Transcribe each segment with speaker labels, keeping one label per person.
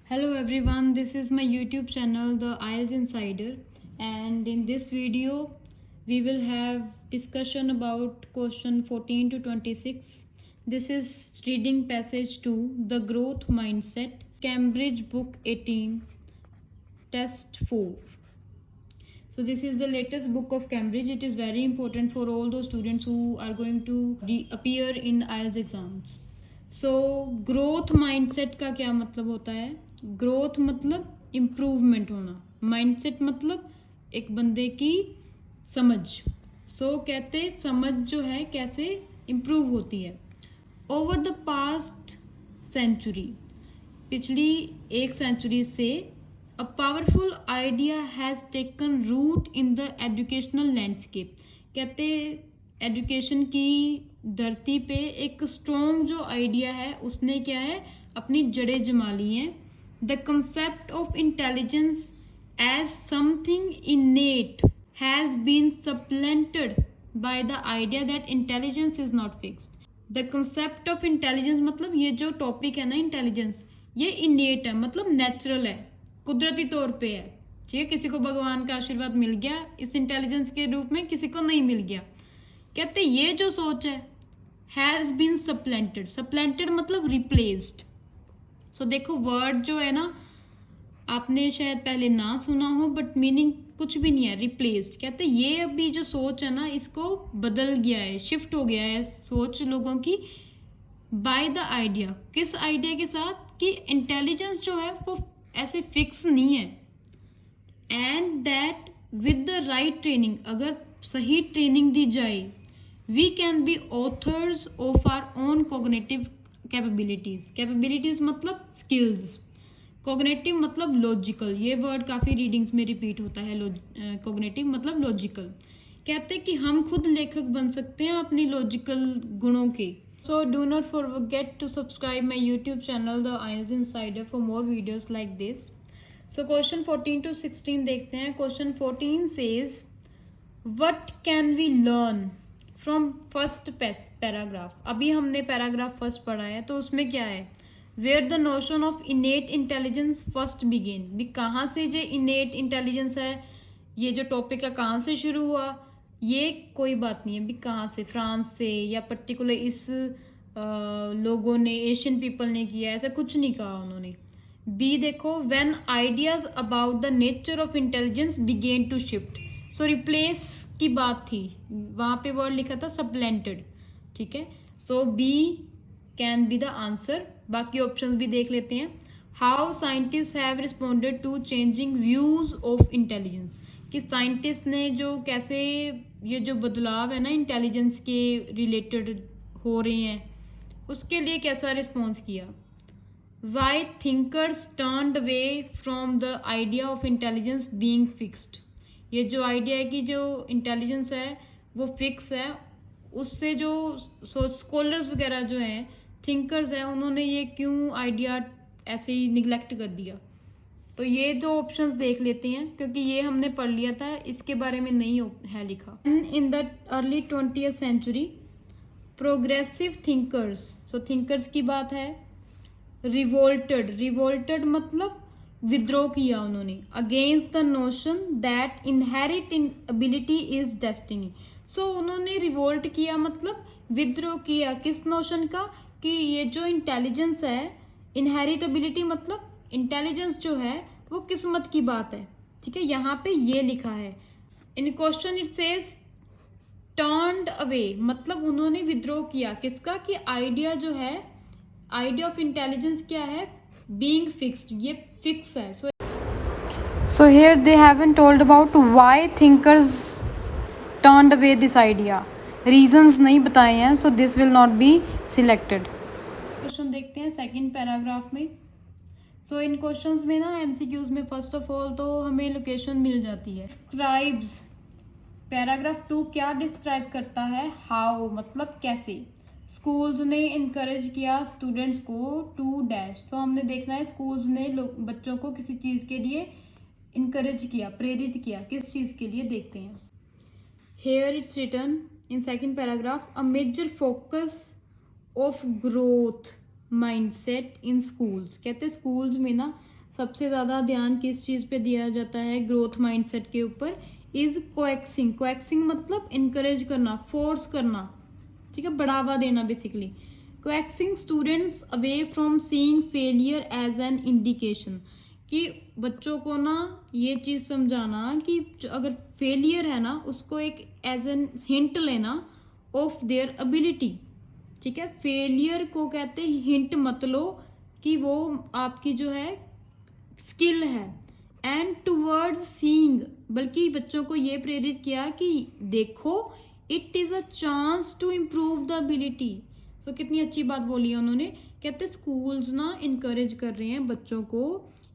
Speaker 1: Hello everyone, this is my YouTube channel The IELTS Insider, and in this video we will have discussion about question 14 to 26. This is reading passage 2, The Growth Mindset, Cambridge Book 18, Test 4. So this is the latest book of Cambridge. It is very important for all those students who are going to appear in IELTS exams. So growth mindset का क्या मतलब होता है? Growth मतलब improvement होना, mindset मतलब एक बंदे की समझ. कहते समझ जो है कैसे इम्प्रूव होती है. ओवर द पास्ट सेंचुरी, पिछली एक सेंचुरी से, a powerful idea has taken root in the educational landscape. कहते एजुकेशन की धरती पे एक स्ट्रॉन्ग जो आइडिया है उसने क्या है अपनी जड़ें जमा ली हैं. The concept of intelligence as something innate has been supplanted by the idea that intelligence is not fixed. The concept of intelligence मतलब ये जो टॉपिक है ना इंटेलिजेंस, ये इनेट है मतलब नेचुरल है, कुदरती तौर पे है. ठीक है, किसी को भगवान का आशीर्वाद मिल गया इस इंटेलिजेंस के रूप में, किसी को नहीं मिल गया. कहते ये जो सोच है हैज़ बीन सप्लेंटेड. सप्लेंटेड मतलब रिप्लेस्ड. देखो वर्ड जो है ना आपने शायद पहले ना सुना हो, बट मीनिंग कुछ भी नहीं है, रिप्लेस्ड. कहते ये अभी जो सोच है ना इसको बदल गया है, शिफ्ट हो गया है सोच लोगों की बाय द आइडिया. किस आइडिया के साथ कि इंटेलिजेंस जो है वो ऐसे फिक्स नहीं है, and that with the right training, अगर सही ट्रेनिंग दी जाए, we can be authors of our own cognitive capabilities. capabilities मतलब skills, cognitive मतलब logical. ये वर्ड काफ़ी रीडिंग्स में रिपीट होता है. cognitive मतलब logical. कहते हैं कि हम खुद लेखक बन सकते हैं अपनी लॉजिकल गुणों के. So do not forget to subscribe my YouTube channel The IELTS Insider for more videos like this. So question 14 to 16 देखते हैं. Question 14 says, what can we learn from first paragraph. अभी हमने पैराग्राफ फर्स्ट पढ़ा है तो उसमें क्या है, where the notion of innate intelligence first began. भी कहाँ से जो इनेट इंटेलिजेंस है, ये जो टॉपिक है कहाँ से शुरू हुआ, ये कोई बात नहीं है. भी कहाँ से, फ्रांस से या पर्टिकुलर इस लोगों ने, एशियन पीपल ने किया, ऐसा कुछ नहीं कहा उन्होंने. बी देखो, when ideas about the nature of intelligence began to shift. Replace की बात थी, वहाँ पे वर्ड लिखा था सप्लेंटेड. ठीक है, B can be the answer. बाकी ऑप्शंस भी देख लेते हैं. How scientist have responded to changing views of intelligence. कि साइंटिस्ट ने जो कैसे ये जो बदलाव है ना इंटेलिजेंस के रिलेटेड हो रहे हैं उसके लिए कैसा रिस्पॉन्स किया. Why thinkers turned away from the idea of intelligence being fixed. ये जो आइडिया है कि जो इंटेलिजेंस है वो फिक्स है, उससे जो स्कॉलर्स वगैरह जो हैं, थिंकर्स हैं, उन्होंने ये क्यों आइडिया ऐसे ही निगलेक्ट कर दिया. तो ये दो ऑप्शंस देख लेते हैं क्योंकि ये हमने पढ़ लिया था, इसके बारे में नहीं है लिखा. In the early 20th century progressive thinkers. Thinkers की बात है. रिवोल्टेड मतलब विद्रोह किया उन्होंने against the notion that inherit ability is destiny. उन्होंने रिवोल्ट किया मतलब विद्रोह किया किस नोशन का, कि ये जो इंटेलिजेंस है, इनहेरिट एबिलिटी मतलब इंटेलिजेंस जो है वो किस्मत की बात है. ठीक है, यहाँ पे ये लिखा है. In question it says turned away मतलब उन्होंने विद्रोह किया किसका, कि आइडिया जो है, आइडिया ऑफ इंटेलिजेंस क्या है, बीइंग फिक्स्ड, ये फिक्स है. So here they haven't told about why thinkers turned away this idea. Reasons नहीं बताए हैं, so this will not be selected. Question देखते हैं सेकंड पैराग्राफ में. इन क्वेश्चंस में ना एमसीक्यूज में फर्स्ट ऑफ ऑल तो हमें लोकेशन मिल जाती है. डिस्क्राइब्स, पैराग्राफ 2 क्या डिस्क्राइब करता है, हाउ मतलब कैसे. स्कूल्स ने इनकरेज किया स्टूडेंट्स को टू डैश. हमने देखना है स्कूल्स ने बच्चों को किसी चीज़ के लिए इनकरेज किया, प्रेरित किया, किस चीज़ के लिए देखते हैं. Here it's written in second paragraph, a major focus of growth mindset in schools. कहते हैं स्कूल्स में ना सबसे ज़्यादा ध्यान किस चीज़ पे दिया जाता है ग्रोथ माइंडसेट के ऊपर, इज कोएक्सिंग। कोएक्सिंग मतलब इनकरेज करना, फोर्स करना, ठीक है, बढ़ावा देना basically. Coaxing students away from seeing failure as an indication, कि बच्चों को ना ये चीज़ समझाना कि अगर फेलियर है ना उसको एक एज एन हिंट लेना ऑफ देयर एबिलिटी, ठीक है। फेलियर को कहते हैं हिंट मत लो कि वो आपकी जो है स्किल है। एंड टूवर्ड्स सीइंग, बल्कि बच्चों को ये प्रेरित किया कि देखो it is a chance to improve the ability. So कितनी अच्छी बात बोली है उन्होंने। कहते स्कूल्स ना इनकरेज कर रहे हैं बच्चों को,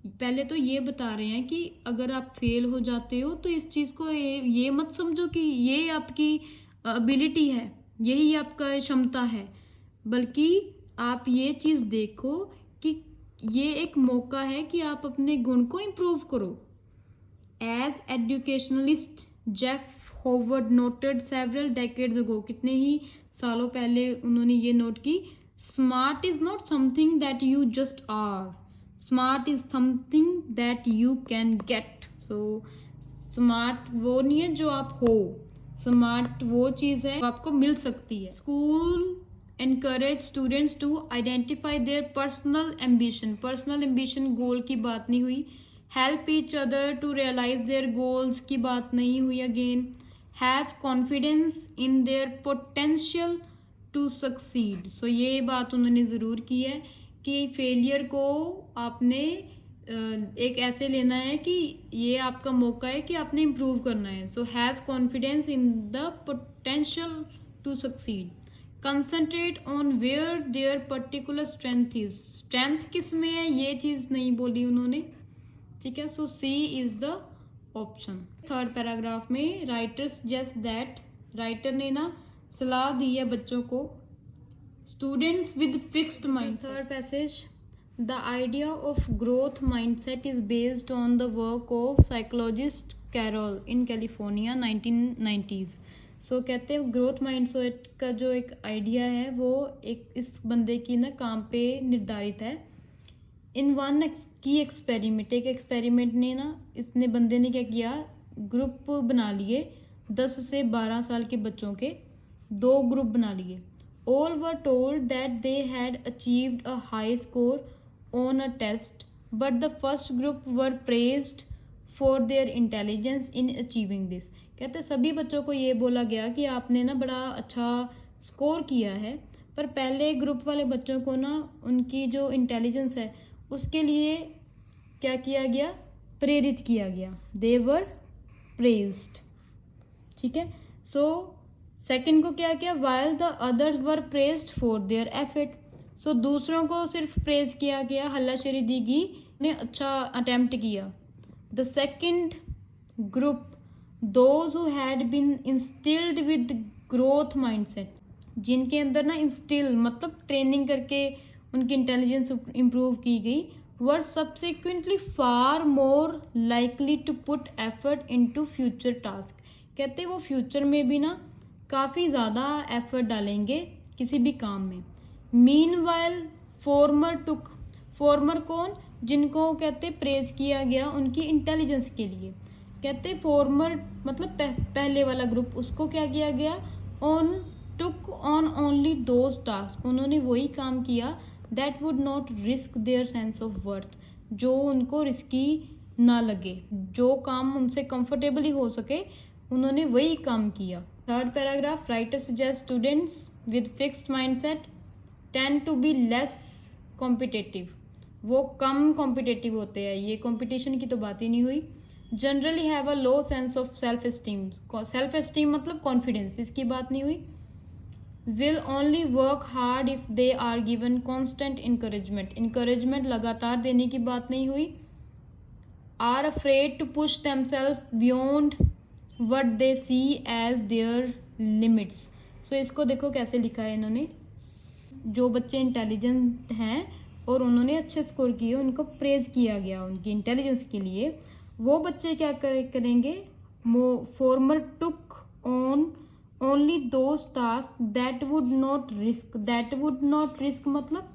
Speaker 1: पहले तो ये बता रहे हैं कि अगर आप फेल हो जाते हो तो इस चीज़ को ये मत समझो कि ये आपकी एबिलिटी है, यही आपका क्षमता है, बल्कि आप ये चीज़ देखो कि ये एक मौका है कि आप अपने गुण को इम्प्रूव करो। As educationalist Jeff Howard noted several decades ago, कितने ही सालों पहले उन्होंने ये नोट की, smart is not something that you just are, smart is something that you can get. So smart वो नहीं है जो आप हो, स्मार्ट वो चीज़ है जो आपको मिल सकती है। School encourage students to identify their personal ambition, personal ambition गोल की बात नहीं हुई। help each other to realize their goals की बात नहीं हुई again। have confidence in their potential to succeed, so ये बात उन्होंने ज़रूर की है कि फेलियर को आपने एक ऐसे लेना है कि ये आपका मौका है कि आपने इम्प्रूव करना है। So have confidence in the potential to succeed, concentrate on where their particular strength is, strength किस में है ये चीज़ नहीं बोली उन्होंने, ठीक है। So C is the option. Third paragraph में राइटर सजेस्ट दैट, राइटर ने ना सलाह दी है बच्चों को, students with fixed mind. Third passage, the idea of growth mindset is based on the work of psychologist Carol in California 1990s। So कहते हैं ग्रोथ माइंडसेट का जो एक आइडिया है वो एक इस बंदे की ना काम पे निर्धारित है। इन वन की एक्सपेरिमेंट, एक एक्सपेरिमेंट ने ना इसने बंदे ने क्या किया, ग्रुप बना लिए 10 से 12 साल के बच्चों के, 2 ग्रुप बना लिए। All were told that they had achieved a high score on a test, but the first group were praised for their intelligence in achieving this. कहते सभी बच्चों को ये बोला गया कि आपने ना बड़ा अच्छा स्कोर किया है, पर पहले ग्रुप वाले बच्चों को ना उनकी जो इंटेलिजेंस है उसके लिए क्या किया गया, प्रेरित किया गया, दे वर प्रेज्ड, ठीक है। सो सेकंड को क्या किया, while the others were praised for their effort. So दूसरों को सिर्फ प्रेज किया गया, हल्लाशेरी दी गई, ने अच्छा अटेम्प्ट किया। The second group, those who had been instilled with growth mindset, जिनके अंदर ना इंस्टिल मतलब ट्रेनिंग करके उनकी इंटेलिजेंस इम्प्रूव की गई, were subsequently far more likely to put effort into future task। कहते वो फ्यूचर में भी ना काफ़ी ज़्यादा एफर्ट डालेंगे किसी भी काम में। मीनवाइल फॉर्मर टुक, फॉर्मर कौन, जिनको कहते प्रेज किया गया उनकी इंटेलिजेंस के लिए। कहते फॉर्मर मतलब पहले वाला ग्रुप, उसको क्या किया गया, on took on only those task, उन्होंने वही काम किया that would not risk their sense of worth, जो उनको रिस्की ना लगे, जो काम उनसे कंफर्टेबली हो सके उन्होंने वही काम किया। Third paragraph, writer suggest students with fixed mindset tend to be less competitive, वो कम कॉम्पिटिटिव होते हैं, ये कॉम्पिटिशन की तो बात ही नहीं हुई। Generally have a low sense of self esteem, self esteem मतलब कॉन्फिडेंस, इसकी बात नहीं हुई। Will only work hard if they are given constant encouragement, encouragement लगातार देने की बात नहीं हुई। Are afraid to push themselves beyond what they see as their limits. So इसको देखो कैसे लिखा है इन्होंने, जो बच्चे इंटेलिजेंट हैं और उन्होंने अच्छे स्कोर किए उनको प्रेज किया गया उनकी इंटेलिजेंस के लिए, वो बच्चे क्या करेंगे, former took on only those task that would not risk, that would not risk मतलब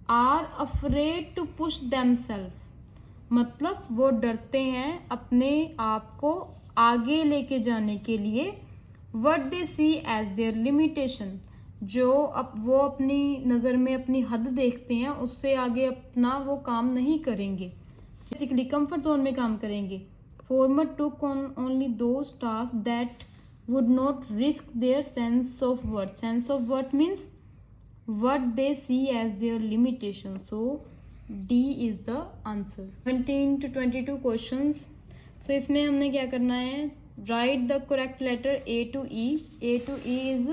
Speaker 1: are afraid to push themselves, मतलब वो डरते हैं अपने आप को आगे लेके जाने के लिए। what they see as their limitation, जो अब वो अपनी नज़र में अपनी हद देखते हैं, उससे आगे अपना वो काम नहीं करेंगे, बेसिकली कंफर्ट जोन में काम करेंगे। Former took on only those tasks that would not risk their sense of worth. Sense of worth means what they see as their limitation. So D is the answer. 17 to 22 questions. So इसमें हमने क्या करना है, write the correct letter A to E. A to E is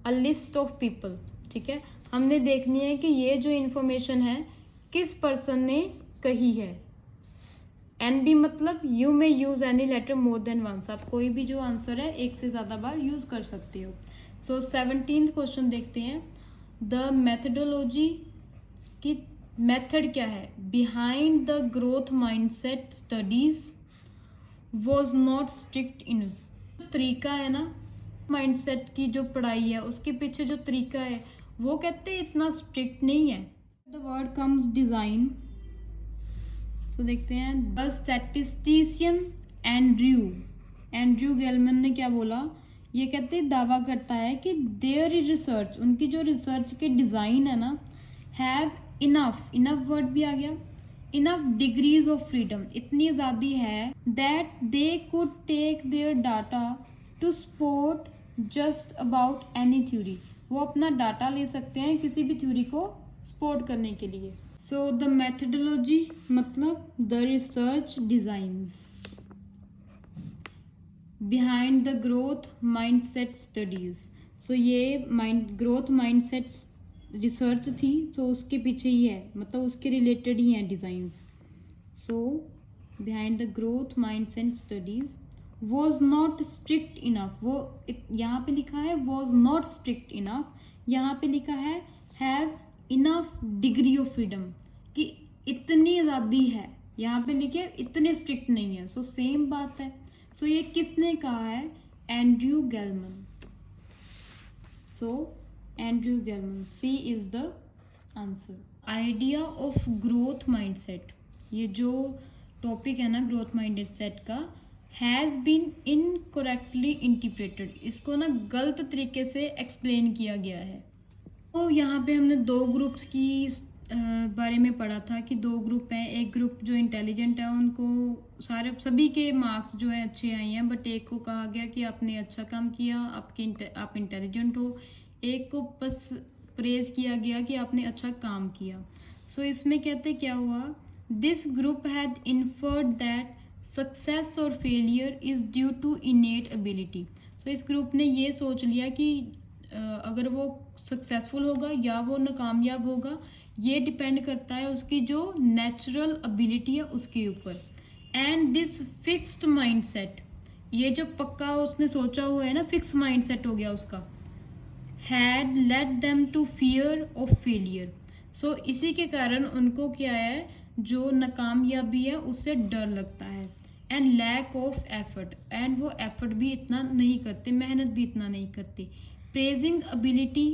Speaker 1: a list of people. ठीक है, हमने देखनी है कि ये जो इन्फॉर्मेशन है किस पर्सन ने कही है। एन बी मतलब you may use any letter more than once, आप कोई भी जो आंसर है एक से ज़्यादा बार यूज कर सकते हो। सो 17th क्वेश्चन देखते हैं। द मेथडोलॉजी की मेथड क्या है, behind the growth mindset studies was not strict इन। तरीका है ना माइंडसेट की जो पढ़ाई है उसके पीछे जो तरीका है वो कहते हैं इतना स्ट्रिक्ट नहीं है। The word comes design. तो देखते हैं द स्टैटिस्टिशियन एंड्रयू गेलमन ने क्या बोला, ये कहते हैं दावा करता है कि देयर रिसर्च, उनकी जो रिसर्च के डिज़ाइन है ना, हैव इनफ वर्ड भी आ गया, इनफ डिग्रीज ऑफ फ्रीडम, इतनी ज़्यादा है that they could take their data to support just about any theory, वो अपना डाटा ले सकते हैं किसी भी थ्योरी को सपोर्ट करने के लिए। सो द मेथडोलॉजी मतलब the research designs behind the growth mindset studies. So ये ग्रोथ माइंडसेट रिसर्च थी, सो उसके पीछे ही है, मतलब उसके रिलेटेड ही हैं designs. So behind the growth mindset studies was not strict enough, वो यहाँ पे लिखा है वॉज नॉट स्ट्रिक्ट इनफ, यहाँ पे लिखा है have enough degree of freedom, कि इतनी आज़ादी है, यहाँ पे लिखे इतने स्ट्रिक्ट नहीं है। सो सेम बात है। सो ये किसने कहा है, Andrew Gelman. So Andrew Gelman, C is the answer. Idea of growth mindset, ये जो टॉपिक है ना ग्रोथ माइंडसेट का, हैज़ बीन इनकरेक्टली इंटरप्रेटेड, इसको ना गलत तरीके से एक्सप्लेन किया गया है। तो यहाँ पे हमने दो ग्रुप्स की बारे में पढ़ा था कि दो ग्रुप हैं, एक ग्रुप जो इंटेलिजेंट है उनको सभी के मार्क्स जो है अच्छे आए हैं, बट एक को कहा गया कि आपने अच्छा काम किया, आप इंटेलिजेंट हो, एक को बस प्रेज किया गया कि आपने अच्छा काम किया। सो इसमें कहते क्या हुआ, this group had inferred that success और failure is due to innate ability. So इस ग्रुप ने ये सोच लिया कि अगर वो सक्सेसफुल होगा या वो नाकामयाब होगा, ये डिपेंड करता है उसकी जो नेचुरल एबिलिटी है उसके ऊपर। एंड दिस फिक्स्ड माइंडसेट, ये जो पक्का उसने सोचा हुआ है ना, फिक्स माइंडसेट हो गया उसका, had led them to fear of failure. So इसी के कारण उनको क्या है, जो नाकामयाबी है उससे डर लगता है। And lack of effort, and वो एफर्ट भी इतना नहीं करते, मेहनत भी इतना नहीं करते। Praising ability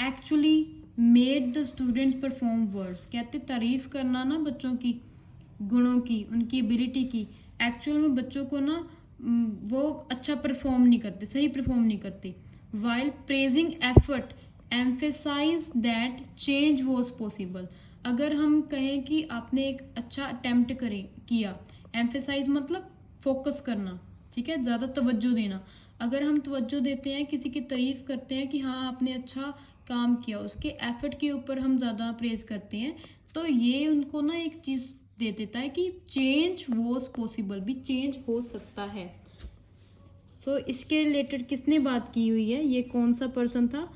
Speaker 1: actually made the students perform worse, कहते तारीफ करना ना बच्चों की गुणों की, उनकी एबिलिटी की, एक्चुअल में बच्चों को ना वो अच्छा परफॉर्म नहीं करते, सही परफॉर्म नहीं करते। While praising effort emphasize that change was possible, अगर हम कहें कि आपने एक अच्छा अटेम्प्ट किया, एम्फेसाइज मतलब फोकस करना, ठीक है, ज़्यादा तवज्जो देना। अगर हम तवज्जो देते हैं, किसी की तारीफ़ करते हैं कि हाँ आपने अच्छा काम किया, उसके एफर्ट के ऊपर हम ज़्यादा प्रेज करते हैं, तो ये उनको ना एक चीज़ दे देता है कि चेंज वॉज पॉसिबल, भी चेंज हो सकता है। सो इसके रिलेटेड किसने बात की हुई है, ये कौन सा पर्सन था,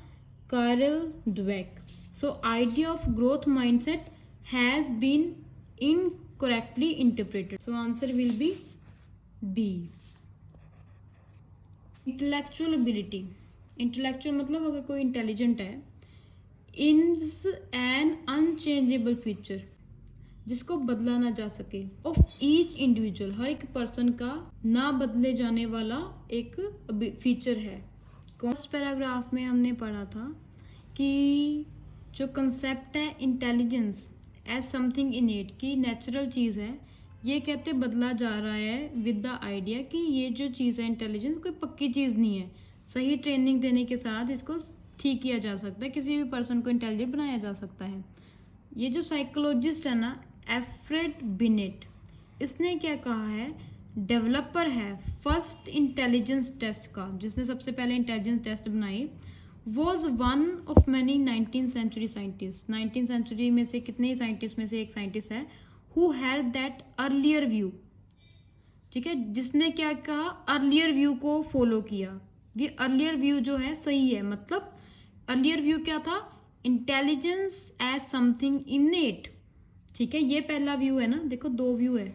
Speaker 1: Carl Dweck. So idea of growth mindset has been incorrectly interpreted. So answer will be B. Intellectual ability, intellectual मतलब अगर कोई इंटेलिजेंट है, इज एन अनचेंजेबल फीचर, जिसको बदला ना जा सके, ऑफ ईच इंडिविजुअल, हर एक पर्सन का ना बदले जाने वाला एक फीचर है। फर्स्ट पैराग्राफ में हमने पढ़ा था कि जो कंसेप्ट है इंटेलिजेंस एज समथिंग इनेट, की नेचुरल चीज़ है, ये कहते बदला जा रहा है विद द आइडिया कि ये जो चीज़ है इंटेलिजेंस कोई पक्की चीज़ नहीं है, सही ट्रेनिंग देने के साथ इसको ठीक किया जा सकता है, किसी भी पर्सन को इंटेलिजेंट बनाया जा सकता है। ये जो साइकोलॉजिस्ट है ना, एल्फ्रेड बिनेट, इसने क्या कहा है, डेवलपर है फर्स्ट इंटेलिजेंस टेस्ट का, जिसने सबसे पहले इंटेलिजेंस टेस्ट बनाई, was one of many 19th century scientist. 19th century में से कितने साइंटिस्ट में से एक साइंटिस्ट है who help that earlier view, ठीक है, जिसने क्या कहा, अर्लियर व्यू को फॉलो किया। ये अर्लियर व्यू जो है सही है, मतलब अर्लियर व्यू क्या था, इंटेलिजेंस एज समथिंग इनेट, ठीक है, ये पहला व्यू है ना, देखो दो व्यू है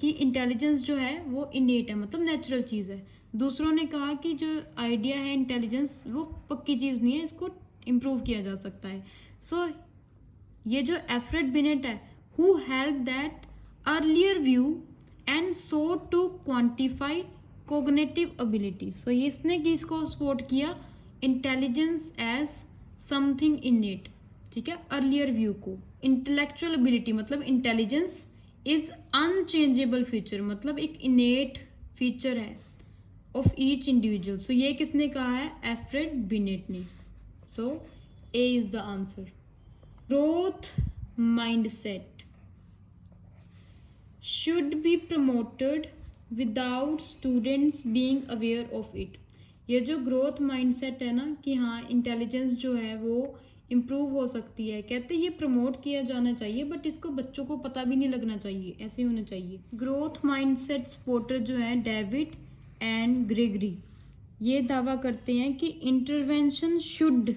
Speaker 1: कि इंटेलिजेंस जो है वो इनेट है, मतलब नेचुरल चीज़ है। दूसरों ने कहा कि जो आइडिया है इंटेलिजेंस वो पक्की चीज़ नहीं है, इसको इम्प्रूव किया जा सकता है। सो ये जो एल्फ्रेड बिनेट है, who help that earlier view and so to quantify cognitive ability. So इसने किसको सपोर्ट किया, इंटेलिजेंस एज समथिंग इनेट, ठीक है, अर्लियर व्यू को। इंटेलेक्चुअल एबिलिटी मतलब इंटेलिजेंस इज अनचेंजेबल फीचर, मतलब एक इनेट फीचर है ऑफ ईच इंडिविजुअल। सो ये किसने कहा है, एल्फ्रेड बिनेट ने। So A is the answer. Growth mindset should be promoted without students being aware of it। ये जो ग्रोथ माइंडसेट है ना कि हाँ इंटेलिजेंस जो है वो इम्प्रूव हो सकती है, कहते ये प्रमोट किया जाना चाहिए, बट इसको बच्चों को पता भी नहीं लगना चाहिए, ऐसे होना चाहिए। ग्रोथ माइंडसेट सपोर्टर जो है डेविड एंड ग्रेगरी, ये दावा करते हैं कि intervention should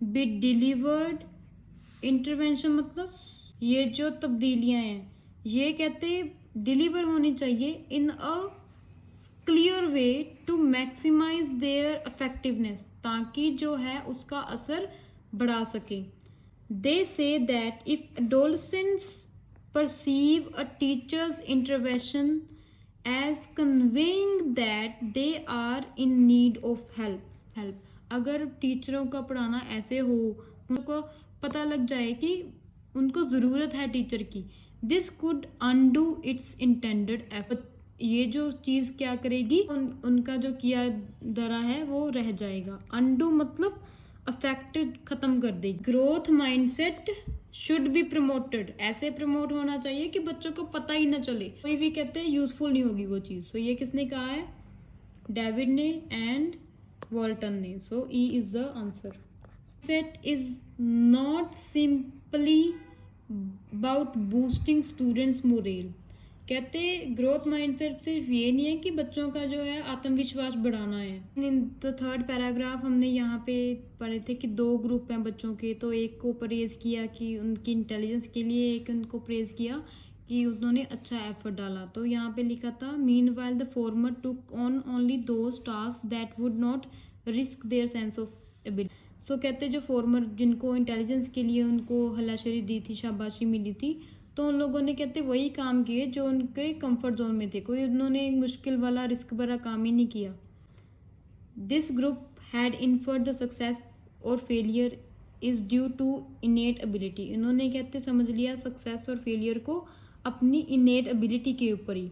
Speaker 1: be delivered. Intervention मतलब ये जो तब्दीलियां हैं ये कहते डिलीवर होनी चाहिए in a clear way to maximise their effectiveness, ताकि जो है उसका असर बढ़ा सके। They say that if adolescents perceive a teacher's intervention as conveying that they are in need of help, अगर टीचरों का पढ़ाना ऐसे हो उनको पता लग जाए कि उनको ज़रूरत है टीचर की, this could undo it's intended effort, ये जो चीज़ क्या करेगी, उनका जो किया धरा है वो रह जाएगा। अनडू मतलब अफेक्टेड, खत्म कर देगी। Growth mindset should be promoted, ऐसे प्रमोट होना चाहिए कि बच्चों को पता ही ना चले, कोई भी कहते हैं यूजफुल नहीं होगी वो चीज़। सो ये किसने कहा है, डेविड ने एंड वॉल्टन ने। So E is the answer. Set is not simply about boosting students morale, कहते ग्रोथ माइंडसेट सिर्फ ये नहीं है कि बच्चों का जो है आत्मविश्वास बढ़ाना है। इन तो थर्ड पैराग्राफ हमने यहाँ पे पढ़े थे कि दो ग्रुप हैं बच्चों के, तो एक को प्रेज़ किया कि उनकी इंटेलिजेंस के लिए, एक उनको प्रेज़ किया कि उन्होंने अच्छा एफर्ट डाला। तो यहाँ पे लिखा था mean while the former took on only those task that would not risk their sense of ability. So कहते जो फॉर्मर जिनको इंटेलिजेंस के लिए उनको हलाशरी दी थी, शाबाशी मिली थी, तो उन लोगों ने कहते वही काम किए जो उनके कंफर्ट जोन में थे, कोई उन्होंने मुश्किल वाला रिस्क भरा काम ही नहीं किया। This group had inferred the success और failure is due to innate ability, इन्होंने कहते समझ लिया सक्सेस और फेलियर को अपनी इनेट एबिलिटी के ऊपर ही।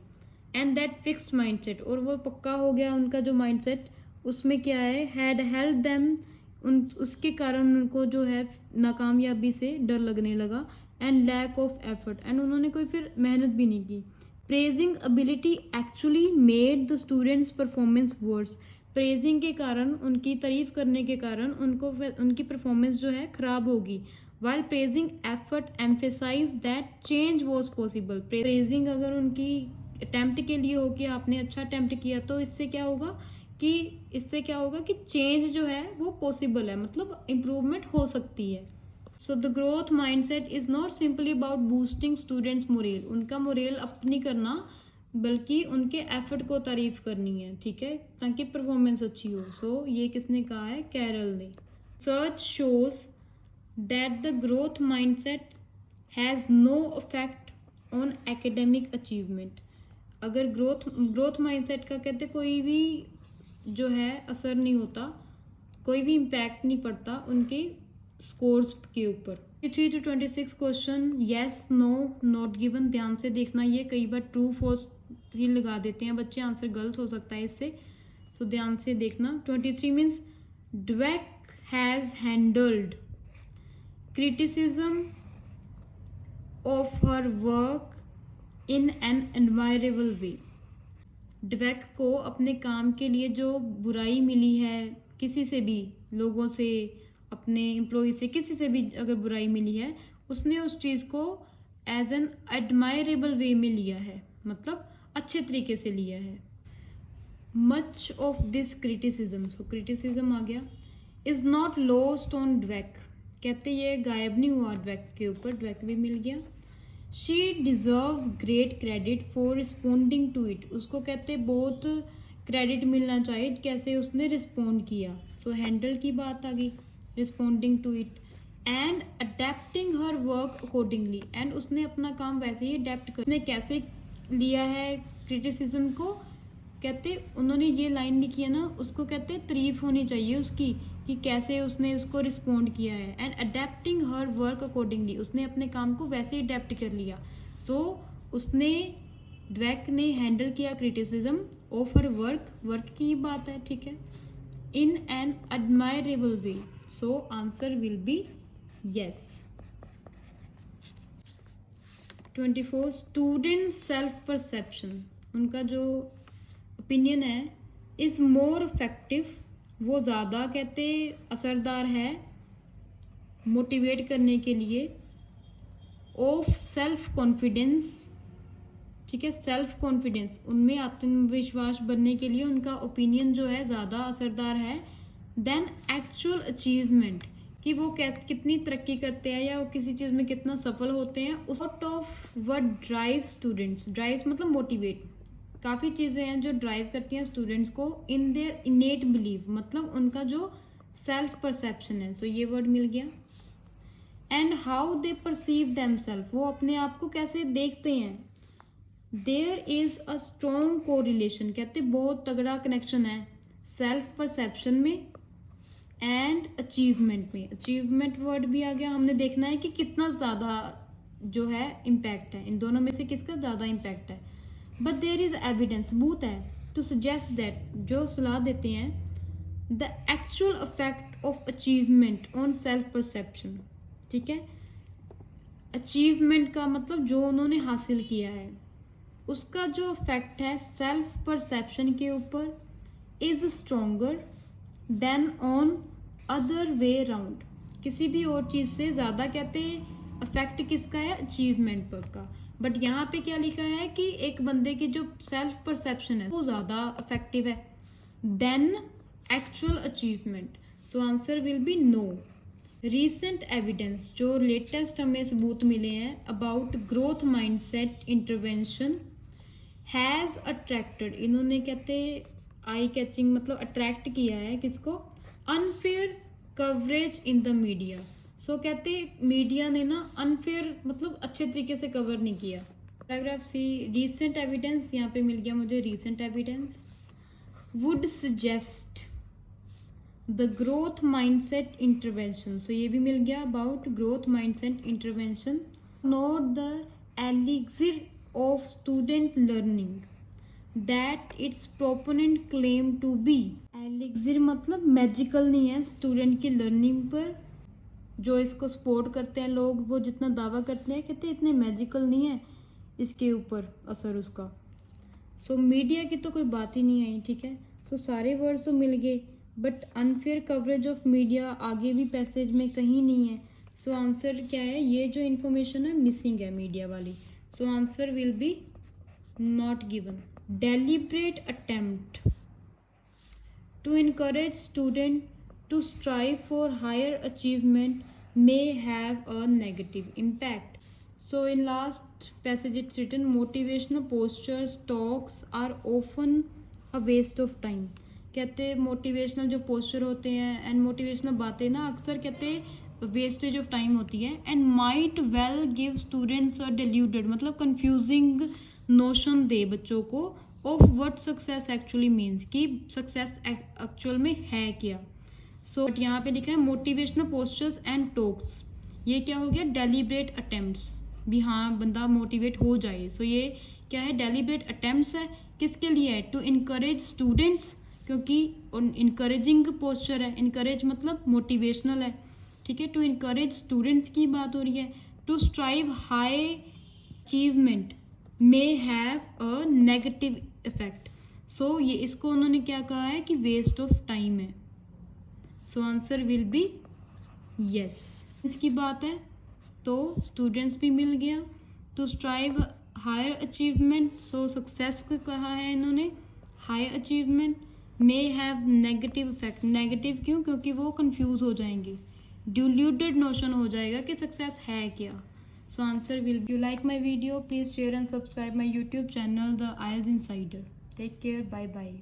Speaker 1: एंड दैट फिक्स्ड माइंडसेट, और वो पक्का हो गया उनका जो माइंडसेट, उसमें क्या है, हैड हेल्प देम, उसके कारण उनको जो है नाकामयाबी से डर लगने लगा। And lack of effort, and उन्होंने कोई फिर मेहनत भी नहीं की। Praising ability actually made the students performance worse, praising के कारण, उनकी तारीफ करने के कारण उनको उनकी परफॉर्मेंस जो है खराब होगी। While praising effort emphasize that change was possible, praising अगर उनकी अटैम्प्ट के लिए हो कि आपने अच्छा अटैम्प्ट किया, तो इससे क्या होगा कि चेंज जो है वो पॉसिबल है, मतलब इम्प्रूवमेंट हो सकती है। So the growth mindset is not simply about boosting students moral, उनका मोरल अप नहीं करना बल्कि उनके एफर्ट को तारीफ करनी है, ठीक है, ताकि परफॉर्मेंस अच्छी हो। सो ये किसने कहा है, कैरल ने। Search shows that the growth mindset has no effect on academic achievement, अगर ग्रोथ माइंडसेट का कहते कोई भी जो है असर नहीं होता, कोई भी इम्पैक्ट नहीं पड़ता उनके स्कोर्स के ऊपर। 23 to 26 question yes no not given, ध्यान से देखना, ये कई बार ट्रू फॉल्स ही लगा देते हैं बच्चे, आंसर गलत हो सकता है इससे, सो ध्यान से देखना। 23 means Dweck has handled criticism of her work in an admirable way. Dweck को अपने काम के लिए जो बुराई मिली है किसी से भी, लोगों से, अपने एम्प्लॉय से, किसी से भी अगर बुराई मिली है, उसने उस चीज़ को एज एन एडमायरेबल वे में लिया है, मतलब अच्छे तरीके से लिया है। Much of this criticism, so criticism आ गया, is not lost on Dweck, कहते ये गायब नहीं हुआ ड्वेक के ऊपर, ड्वेक भी मिल गया। She deserves great credit for responding to it, उसको कहते बहुत क्रेडिट मिलना चाहिए कैसे उसने रिस्पॉन्ड किया, सो हैंडल की बात आ गई, responding to it, and adapting her work accordingly, and उसने अपना काम वैसे ही अडेप्ट कर, उसने कैसे लिया है क्रिटिसिज्म को, कहते उन्होंने ये लाइन लिखी है ना, उसको कहते तारीफ होनी चाहिए उसकी कि कैसे उसने इसको रिस्पॉन्ड किया है, and adapting her work accordingly, उसने अपने काम को वैसे ही अडेप्ट कर लिया, सो उसने ड्वेक ने हैंडल किया criticism of her work, work की बात है, ठीक है, in an admirable way, so answer will B yes। 24 student self perception, उनका जो ओपिनियन है, इज़ मोर इफेक्टिव, वो ज़्यादा कहते असरदार है मोटिवेट करने के लिए, ऑफ सेल्फ कॉन्फिडेंस, ठीक है, सेल्फ कॉन्फिडेंस, उनमें आत्मविश्वास बनने के लिए उनका ओपिनियन जो है ज़्यादा असरदार है, देन एक्चुअल अचीवमेंट, कि वो कितनी तरक्की करते हैं या वो किसी चीज़ में कितना सफल होते हैं, उस sort of what drive students, drives मतलब मोटिवेट, काफ़ी चीज़ें हैं जो ड्राइव करती हैं स्टूडेंट्स को, इन देयर इनेट बिलीव, मतलब उनका जो सेल्फ परसेप्शन है, सो ये वर्ड मिल गया, and how they perceive themselves, वो अपने आप को कैसे देखते हैं, there is a strong correlation, कहते बहुत तगड़ा कनेक्शन है सेल्फ परसेप्शन में एंड अचीवमेंट में, अचीवमेंट वर्ड भी आ गया, हमने देखना है कि कितना ज़्यादा जो है इम्पैक्ट है, इन दोनों में से किसका ज़्यादा इम्पैक्ट है, बट देयर इज़ एविडेंस, सबूत है, टू सजेस्ट दैट, जो सलाह देते हैं, the actual effect of achievement on self perception, ठीक है, अचीवमेंट का मतलब जो उन्होंने हासिल किया है, उसका जो इफेक्ट है सेल्फ परसेप्शन के ऊपर, is stronger then on other way round, किसी भी और चीज़ से ज़्यादा कहते अफेक्ट किसका है, अचीवमेंट पर का, बट यहाँ पे क्या लिखा है कि एक बंदे की जो सेल्फ परसेप्शन है वो ज़्यादा इफेक्टिव है than actual achievement, so answer will be no. Recent evidence, जो लेटेस्ट हमें सबूत मिले हैं about growth mindset intervention, has attracted, इन्होंने कहते आई कैचिंग मतलब अट्रैक्ट किया है किसको, unfair coverage in the media, so कहते मीडिया ने ना अनफेयर मतलब अच्छे तरीके से कवर नहीं किया। पैराग्राफ सी, रीसेंट एविडेंस, यहाँ पे मिल गया मुझे recent evidence, would suggest the growth mindset intervention, so ये भी मिल गया about growth mindset intervention, not the elixir of student learning that its proponent claim to be, elixir मतलब मैजिकल नहीं है स्टूडेंट की लर्निंग पर, जो इसको सपोर्ट करते हैं लोग, वो जितना दावा करते हैं कहते हैं इतने मैजिकल नहीं है इसके ऊपर असर उसका, सो मीडिया की तो कोई बात ही नहीं आई, ठीक है, सो सारे वर्ड्स तो मिल गए, but unfair coverage of media आगे भी पैसेज में कहीं नहीं है, सो आंसर क्या है, ये जो इन्फॉर्मेशन है मिसिंग है मीडिया वाली, सो answer will B not given. Deliberate attempt to encourage student to strive for higher achievement may have a negative impact. So in last passage it's written, motivational postures talks are often a waste of time, कहते motivational जो posture होते हैं and motivational बातें ना अक्सर कहते wastage of time होती है, and might well give students a diluted मतलब कंफ्यूजिंग नोशन दे बच्चों को of what success actually means, कि सक्सेस एक्चुअल में है क्या, सो यहाँ पे लिखा है मोटिवेशनल पोस्चर्स एंड टॉक्स, ये क्या हो गया, डेलिब्रेट अटेम्प्ट्स, भी हाँ बंदा मोटिवेट हो जाए। सो ये क्या है, डेलिब्रेट अटेम्प्ट्स है, किसके लिए है, टू इनकरेज स्टूडेंट्स, क्योंकि इनकरेजिंग पोस्चर है, इनकरेज मतलब मोटिवेशनल है, ठीक है। टू इनकरेज स्टूडेंट्स की बात हो रही है। To strive high achievement may have a negative effect. So ये इसको उन्होंने क्या कहा है कि वेस्ट ऑफ टाइम है। So answer will be yes. इसकी बात है तो स्टूडेंट्स भी मिल गया। To strive higher achievement, so success को कहा है इन्होंने high achievement. May have negative effect, negative क्यों, क्योंकि वो कंफ्यूज हो जाएंगे, डिल्यूटेड नोशन हो जाएगा कि सक्सेस है क्या। So answer will be. You like my video, please share and subscribe my YouTube channel the Isles Insider. Take care, bye bye.